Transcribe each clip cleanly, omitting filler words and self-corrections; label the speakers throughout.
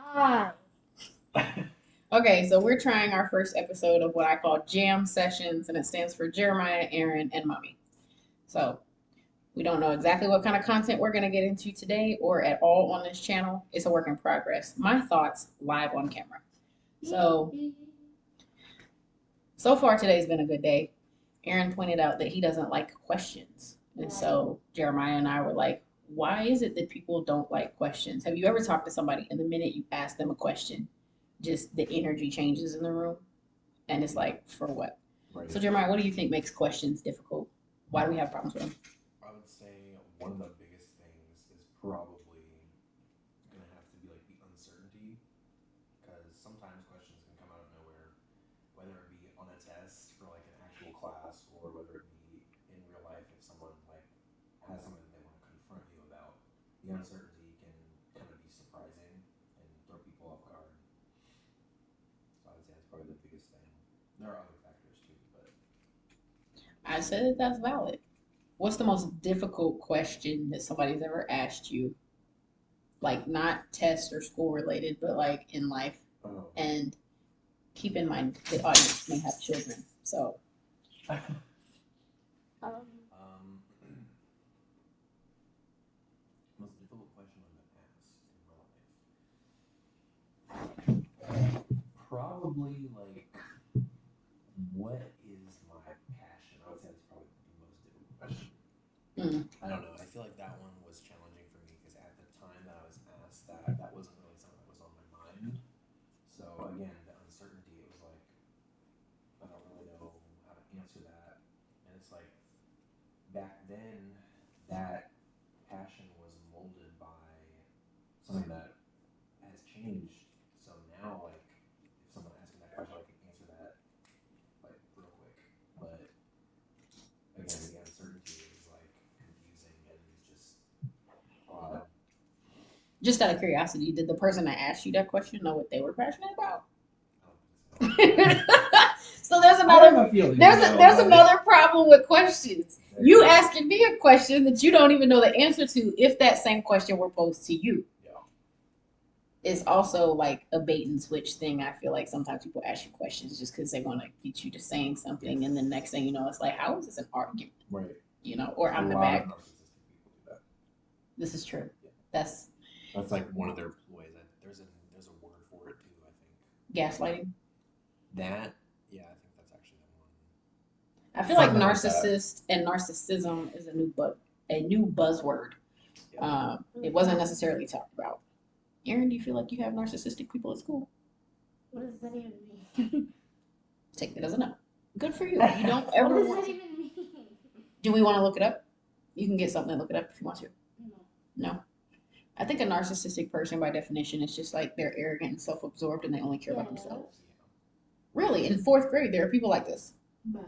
Speaker 1: Hi.
Speaker 2: Okay, so we're trying our first episode of what I call J.A.M sessions, and it stands for Jeremiah, Aaron, and Mommy. So we don't know exactly what kind of content we're going to get into today or at all on this channel. It's a work in progress. My thoughts live on camera. So, so far today's been a good day. Aaron pointed out that he doesn't like questions. And so Jeremiah and I were like, why is it that people don't like questions? Have you ever talked to somebody and the minute you ask them a question, just the energy changes in the room? And it's like, for what? Right. So Jeremiah, what do you think makes questions difficult? Why do we have problems with them?
Speaker 3: I would say one of the biggest things is probably gonna have to be like the uncertainty, because sometimes questions can come out of nowhere, whether it be on a test for like an actual class or whether it be in real life if someone like has something that they want to confront you about. The uncertainty can kind of be surprising and throw people off guard. So I would say that's probably the biggest thing. There are other factors too, but
Speaker 2: I said that that's valid. What's the most difficult question that somebody's ever asked you? Like not test or school related, but like in life. And keep in mind the audience may have children. So
Speaker 1: Um,
Speaker 3: most difficult question I've been asked in my life. Probably like, what is my passion? I would say that's probably the most difficult question. I don't know. I feel like that one was challenging for me because at the time that I was asked that, that wasn't really something that was on my mind. So again, the uncertainty, it was like, I don't really know how to answer that. And it's like, back then, that passion was molded by something that has changed. So now, like, if someone asks me that question, I can answer that like real quick. But again, the uncertainty is like confusing and just odd.
Speaker 2: just out of curiosity, did the person that asked you that question know what they were passionate about?
Speaker 3: I don't think so.
Speaker 2: So there's another there's another problem with questions. You asking me a question that you don't even know the answer to if that same question were posed to you.
Speaker 3: Yeah.
Speaker 2: It's also like a bait and switch thing. I feel like sometimes people ask you questions just because they want to get you to saying something, and then next thing you know, it's like, how is this an argument?
Speaker 3: Right.
Speaker 2: You know, or I'm the
Speaker 3: A lot
Speaker 2: bad.
Speaker 3: of narcissistic people do that.
Speaker 2: This is true.
Speaker 3: Yeah.
Speaker 2: That's
Speaker 3: like one of their ploys. There's a word for it too, I think.
Speaker 2: gaslighting.
Speaker 3: That, yeah, I think that's actually the one.
Speaker 2: I feel like narcissist and narcissism is a new buzzword.
Speaker 3: Yeah.
Speaker 2: It wasn't necessarily talked about. Aaron, do you feel like you have narcissistic people at school?
Speaker 1: what does that even mean?
Speaker 2: Take that as a no. Good for you. You don't
Speaker 1: What
Speaker 2: ever
Speaker 1: does
Speaker 2: want
Speaker 1: that
Speaker 2: to.
Speaker 1: even mean?
Speaker 2: Do we want to look it up? You can get something and look it up if you want to.
Speaker 1: No.
Speaker 2: No. I think a narcissistic person, by definition, is just like they're arrogant and self absorbed and they only care about themselves. Really? In fourth grade, there are people like this?
Speaker 1: No.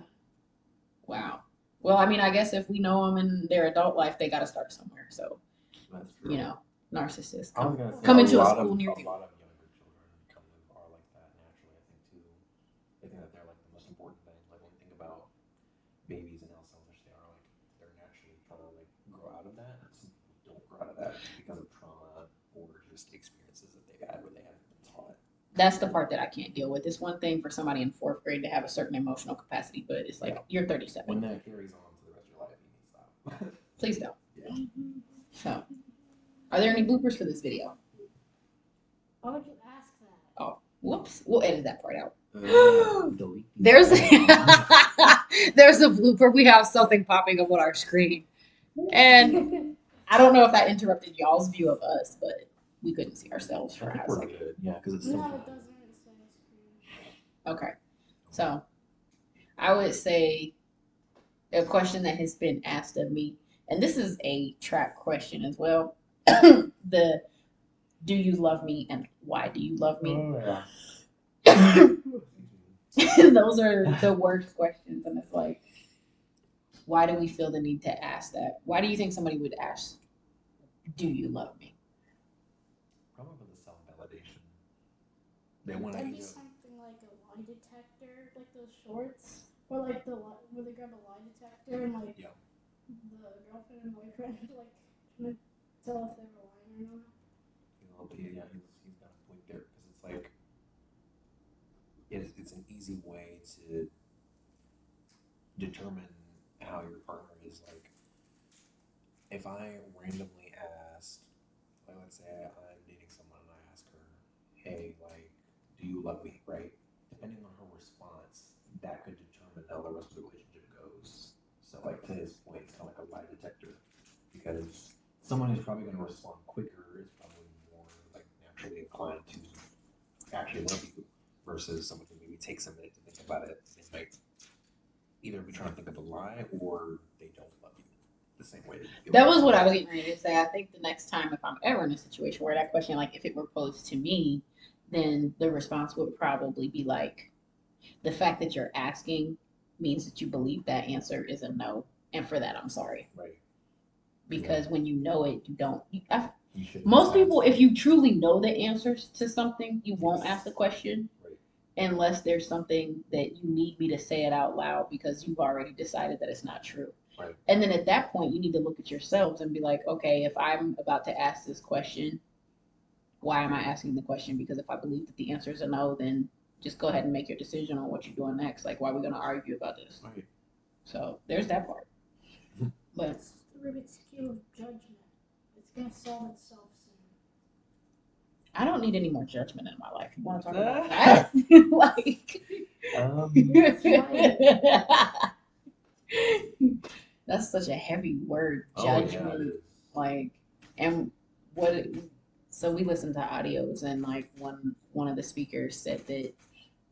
Speaker 2: Wow. Well, I mean, I guess if we know them in their adult life, they got to start somewhere. So,
Speaker 3: That's true.
Speaker 2: you know, narcissists
Speaker 3: I was gonna say
Speaker 2: come
Speaker 3: a
Speaker 2: into a
Speaker 3: lot
Speaker 2: school
Speaker 3: of
Speaker 2: near
Speaker 3: a
Speaker 2: you.
Speaker 3: lot of younger children kind of are like that naturally. I think too. They think that they're like the most important thing. Like when we think about babies and how selfish they are, like they're naturally trying to like grow out of that. Some people don't grow out of that just because of trauma or just experiences that they've had where they haven't been taught.
Speaker 2: That's the part that I can't deal with. It's one thing for somebody in fourth grade to have a certain emotional capacity, but it's like, you're 37.
Speaker 3: When that carries on to the rest of your life, you need to stop.
Speaker 2: Please don't.
Speaker 3: Yeah.
Speaker 2: So, are there any bloopers for this video?
Speaker 1: Why would you ask that?
Speaker 2: Oh, whoops. We'll edit that part out.
Speaker 3: Delete these
Speaker 2: There's
Speaker 3: all.
Speaker 2: there's a blooper. We have something popping up on our screen. And I don't know if that interrupted y'all's view of us, but we couldn't see ourselves for
Speaker 3: I
Speaker 2: a
Speaker 3: think
Speaker 2: hot
Speaker 3: we're
Speaker 2: second.
Speaker 3: good. Yeah, because it's
Speaker 1: No,
Speaker 3: still.
Speaker 1: it doesn't say screen.
Speaker 2: Okay. So I would say a question that has been asked of me, and this is a trap question as well. The do you love me and why do you love me?
Speaker 3: Oh yeah.
Speaker 2: Those are the worst questions, and it's like, why do we feel the need to ask that? Why do you think somebody would ask, "Do you love me?"
Speaker 3: Probably for the self validation. They want to
Speaker 1: That'd be
Speaker 3: either.
Speaker 1: something like a lie detector, like those shorts, or like where they grab a lie detector and like
Speaker 3: Yeah.
Speaker 1: the girlfriend and boyfriend like trying to tell if they were lying or not.
Speaker 3: No, but yeah, he's got a point there because it's like it's an easy way to determine how your partner is. Like if I randomly asked, like let's say I'm dating someone and I ask her, hey, like, do you love me, right? Depending on her response, that could determine how the rest of the relationship goes. So like to his point, it's kind of like a lie detector because someone who's probably going to respond quicker is probably more like naturally inclined to actually love you versus someone who maybe takes a minute to think about it. They might either be trying to think of a lie or they don't love you the same way that you feel.
Speaker 2: That was what I was getting ready to say. I think the next time, if I'm ever in a situation where that question, like if it were posed to me, then the response would probably be like, the fact that you're asking means that you believe that answer is a no. And for that, I'm sorry.
Speaker 3: Right.
Speaker 2: Because when you know it, you don't.
Speaker 3: You shouldn't
Speaker 2: Most
Speaker 3: ask
Speaker 2: people,
Speaker 3: that.
Speaker 2: if you truly know the answers to something, you won't ask the question
Speaker 3: Right.
Speaker 2: unless there's something that you need me to say it out loud because you've already decided that it's not true.
Speaker 3: Right.
Speaker 2: And then at that point, you need to look at yourselves and be like, okay, if I'm about to ask this question, why am I asking the question? Because if I believe that the answer is a no, then just go ahead and make your decision on what you're doing next. Like, why are we going to argue about this?
Speaker 3: Right.
Speaker 2: So there's that part. But
Speaker 1: It's the Rubik's Cube of judgment. It's gonna solve itself soon.
Speaker 2: I don't need any more judgment in my life. You want to talk about that? Like, that's such a heavy word, judgment.
Speaker 3: Oh, yeah, it is.
Speaker 2: Like, and what? So we listened to audios, and like one of the speakers said that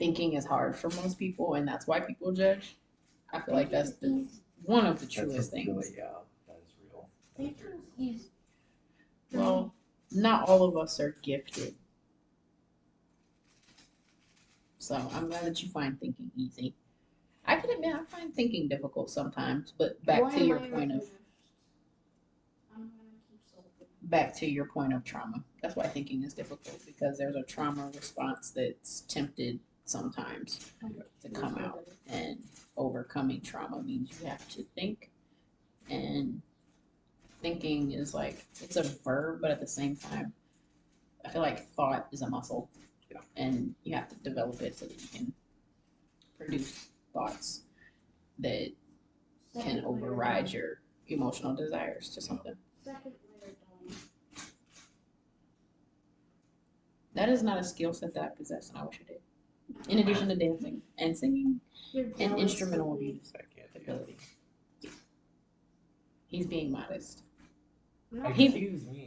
Speaker 2: thinking is hard for most people, and that's why people judge. I feel like that's one of the truest things.
Speaker 3: Really, yeah, that is real. That is very real.
Speaker 1: He's
Speaker 2: Well, not all of us are gifted. So I'm glad that you find thinking easy. I can admit I find thinking difficult sometimes, but back to your point of trauma. That's why thinking is difficult because there's a trauma response that's tempted sometimes to come out, and overcoming trauma means you have to think, and thinking is like it's a verb, but at the same time, I feel like thought is a muscle, and you have to develop it so that you can produce thoughts that can override your emotional desires to something.
Speaker 1: second layer done.
Speaker 2: That is not a skill set that I possess, and I wish I did. In addition to dancing and singing and instrumental abuse ability. He's being modest.
Speaker 3: Excuse me.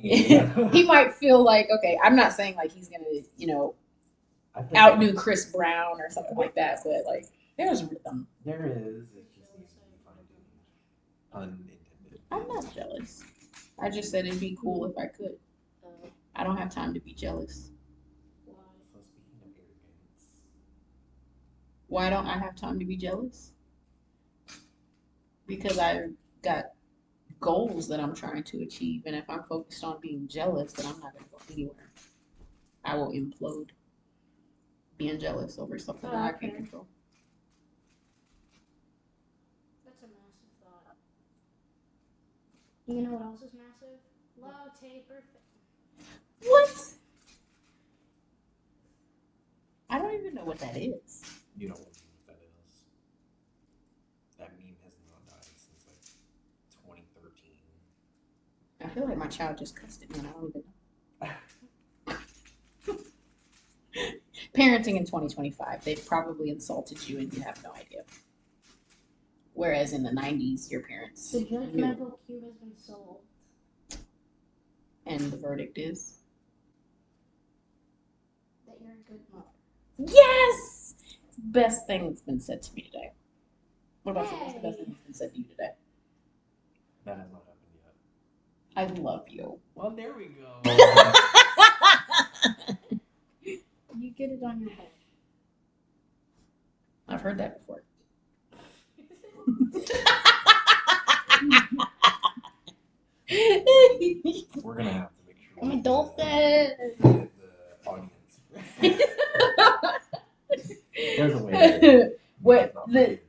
Speaker 2: He might feel like, okay, I'm not saying like he's gonna, outdo Chris Brown or something like that, but like there's rhythm.
Speaker 3: There is. It just needs to be fine-tuned. Unintended.
Speaker 2: I'm not jealous. I just said it'd be cool if I could. I don't have time to be jealous.
Speaker 3: So speaking of arrogance,
Speaker 2: Why don't I have time to be jealous? Because I've got goals that I'm trying to achieve, and if I'm focused on being jealous, then I'm not going to go anywhere. I will implode being jealous over something that I can't control.
Speaker 1: That's a massive thought. You know what else is massive? Love taper.
Speaker 2: What? I don't even know what that is.
Speaker 3: you don't know what that is. That meme has not died since like 2013.
Speaker 2: I feel like my child just cussed at me and I don't even know. Parenting in 2025, they've probably insulted you and you have no idea. Whereas in the 90s, your parents
Speaker 1: The
Speaker 2: knew.
Speaker 1: judgmental cube has been solved.
Speaker 2: And the verdict is?
Speaker 1: That you're a good mother.
Speaker 2: Yes! Best thing that's been said to me today. What about you? What's the best thing that's been said to you today?
Speaker 3: That has not happened yet.
Speaker 2: I love you.
Speaker 3: Well, there we go.
Speaker 1: You get it on your head.
Speaker 2: I've heard that before.
Speaker 3: We're gonna have to make sure
Speaker 2: I'm
Speaker 3: we
Speaker 2: a dolphin.
Speaker 3: get the audience. There's a way. To
Speaker 2: What the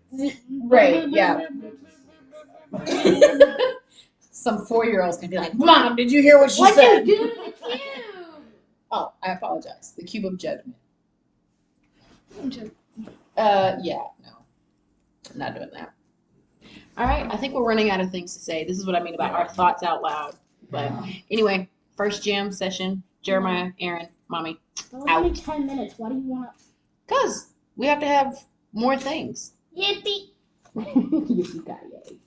Speaker 2: right? Yeah. Some 4-year-olds can be like, "Mom, did you hear what she said?"
Speaker 1: What you do to the cube?
Speaker 2: Oh, I apologize. The cube of judgment. Yeah, no, I'm not doing that. All right, I think we're running out of things to say. This is what I mean about our thoughts out loud. But anyway, first jam session. Jeremiah, Aaron, Mommy.
Speaker 1: That was only 10 minutes. Why do you want to?
Speaker 2: Because we have to have more things.
Speaker 1: Yippee!
Speaker 2: Yippee-ki-yay.